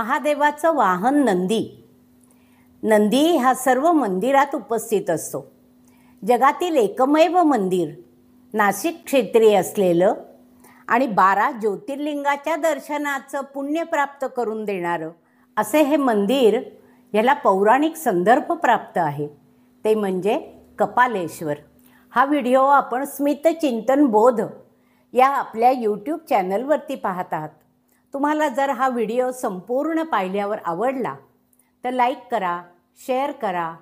महादेवाचं वाहन नंदी. नंदी हा सर्व मंदिरात उपस्थित असतो. जगातील एकमेव मंदिर नाशिक क्षेत्री असलेलं आणि 12 ज्योतिर्लिंगाच्या दर्शनाचं पुण्य प्राप्त करून देणारं असे हे मंदिर, याला पौराणिक संदर्भ प्राप्त आहे, ते म्हणजे कपालेश्वर. हा व्हिडिओ आपण स्मितचिंतन बोध या आपल्या यूट्यूब चॅनलवरती पाहत आहात. तुम्हाला जर हा व्हिडिओ संपूर्ण पाहिल्यावर आवडला तर लाईक करा, शेअर करा,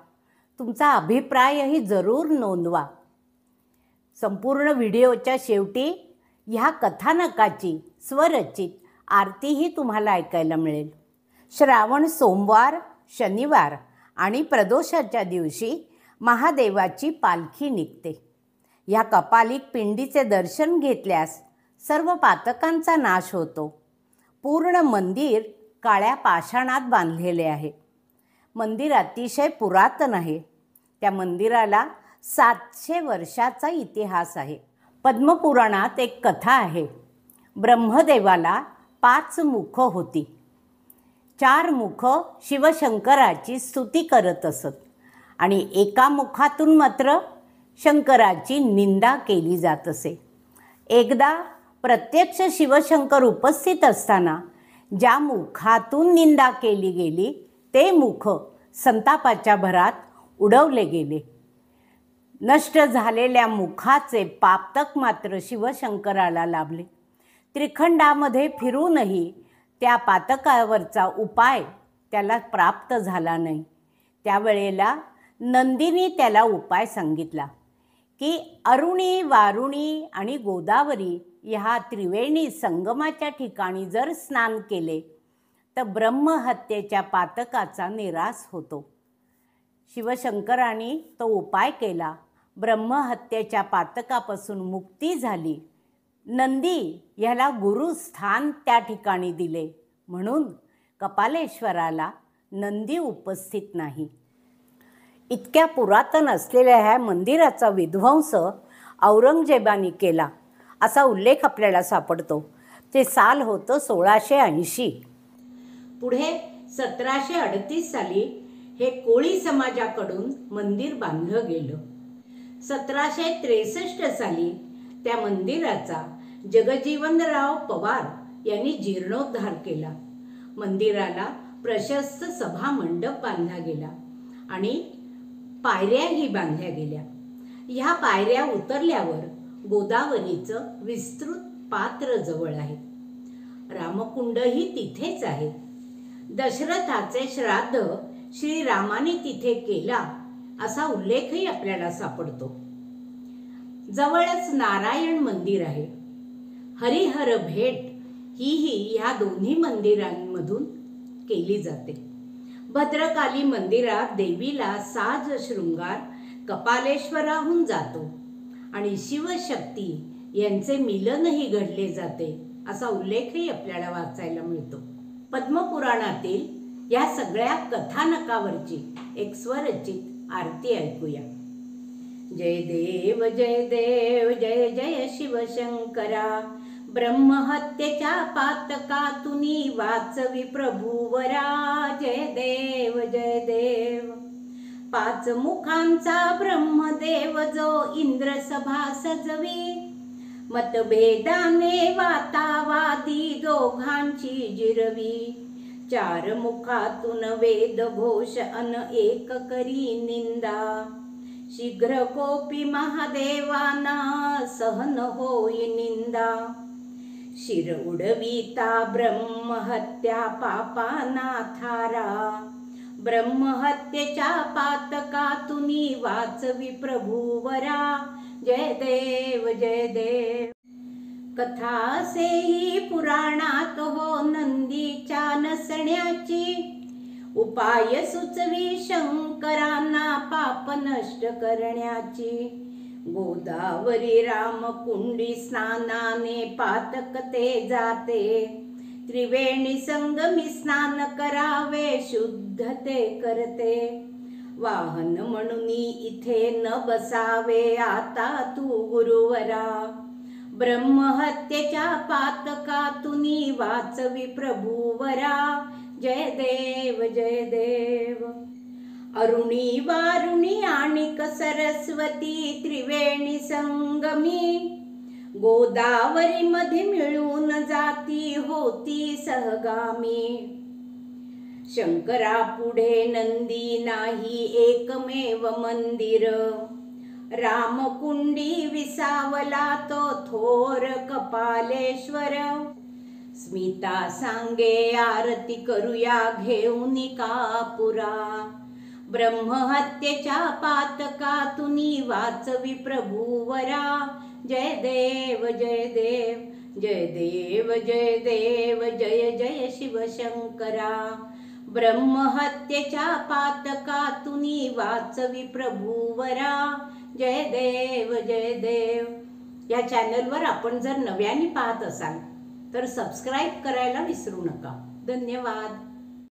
तुमचा अभिप्रायही जरूर नोंदवा. संपूर्ण व्हिडिओच्या शेवटी ह्या कथानकाची स्वरचित आरतीही तुम्हाला ऐकायला मिळेल. श्रावण सोमवार, शनिवार आणि प्रदोषाच्या दिवशी महादेवाची पालखी निघते. ह्या कपालिक पिंडीचे दर्शन घेतल्यास सर्व पातकांचा नाश होतो. पूर्ण मंदिर काळ्या पाषाणात बांधलेले आहे. मंदिर अतिशय पुरातन आहे. त्या मंदिराला 700 वर्षाचा इतिहास आहे. पद्मपुराणात एक कथा आहे. ब्रह्मदेवाला 5 मुख होती. 4 मुख शिवशंकराची स्तुती करत असत आणि एका मुखातून मात्र शंकराची निंदा केली जात असे. एकदा प्रत्यक्ष शिवशंकर उपस्थित असताना ज्या मुखातून निंदा केली गेली ते मुख संतापाच्या भरात उडवले गेले. नष्ट झालेल्या मुखाचे पातक मात्र शिवशंकराला लाभले. त्रिखंडामध्ये फिरूनही त्या पातकावरचा उपाय त्याला प्राप्त झाला नाही. त्यावेळेला नंदीने त्याला उपाय सांगितला की अरुणी, वारुणी आणि गोदावरी ह्या त्रिवेणी संगमाच्या ठिकाणी जर स्नान केले तर ब्रह्महत्येच्या पातकाचा निराश होतो. शिवशंकराने तो उपाय केला. ब्रह्महत्येच्या पातकापासून मुक्ती झाली. नंदी ह्याला गुरुस्थान त्या ठिकाणी दिले, म्हणून कपालेश्वराला नंदी उपस्थित नाही. इतक्या पुरातन असलेल्या ह्या मंदिराचा विध्वंस औरंगजेबाने केला असा उल्लेख आपल्याला सापडतो. ते साल होतं 1680. पुढे 1738 साली हे कोळी समाजाकडून मंदिर बांधलं गेलं. 1763 साली त्या मंदिराचा जगजीवनराव पवार यांनी जीर्णोद्धार केला. मंदिराला प्रशस्त सभा मंडप बांधला गेला आणि पायऱ्याही बांधल्या गेल्या. ह्या पायऱ्या उतरल्यावर गोदावरीचं विस्तृत पात्र जवळ आहे. रामकुंडही तिथेच आहे. दशरथाचे श्राद्ध श्रीरामाने तिथे केला असा उल्लेखही आपल्याला सापडतो. जवळच नारायण मंदिर आहे. हरिहर भेट हीही ह्या दोन्ही मंदिरांमधून केली जाते. भद्रकाली मंदिरात देवीला साज शृंगार कपालेश्वराहून जातो आणि शिवशक्ती यांचे मिलनही घडले जाते असा उल्लेखही आपल्याला वाचायला मिळतो. पद्मपुराणातील या सगळ्या कथानकावरची एक स्वरचित आरती ऐकूया. जय देव जय देव जय जय शिवशंकरा, ब्रह्महत्येच्या पातकातुनी वाचवी प्रभुवरा. जय देव जय देव. 5 मुखांचा ब्रह्मदेव जो इंद्रसभा सजवी, मतभेदाने वातावादी दोघांची जिरवी. 4 मुखातून वेदघोष अन एक करी निंदा, शीघ्र कोपी महादेवाना सहन होई निंदा. शिर उडविता ब्रह्महत्या पापाना थारा, ब्रह्महत्येच्या पातकातुनी वाचवी प्रभुवरा. जय देव जय देव. कथा असेही पुराणात हो नंदीच्या नसण्याची, उपाय सुचवी शंकरांना पाप नष्ट करण्याची. गोदावरी रामकुंडी स्नानाने पातक ते जाते, त्रिवेणी संगमी स्नान करावे शुद्ध ते करते. वाहन म्हणून इथे न बसावे आता तू गुरुवरा, ब्रह्महत्येच्या पातकातुनी वाचवी प्रभुवरा. जय देव जय देव. अरुणी वारुणी आणिक सरस्वती त्रिवेणी संगमी, गोदावरी मध्ये मिळून जाती होती सहगामी. शंकरा पुढे नंदी नाही एकमेव मंदिर, रामकुंडी विसावला तो थोर कपालेश्वर. स्मिता सांगे आरती करूया घेऊन कापुरा, ब्रह्महत्येच्या पातकातुनी वाचवी प्रभुवरा. जय देव जय देव जय देव जय देव जय जय शिवशंकरा. ब्रह्महत्येच्या पातकातुनी वाचवी प्रभुवरा. जय देव जय देव. या चॅनलवर आपण जर नव्याने पाहत असाल तर सबस्क्राईब करायला विसरू नका. धन्यवाद.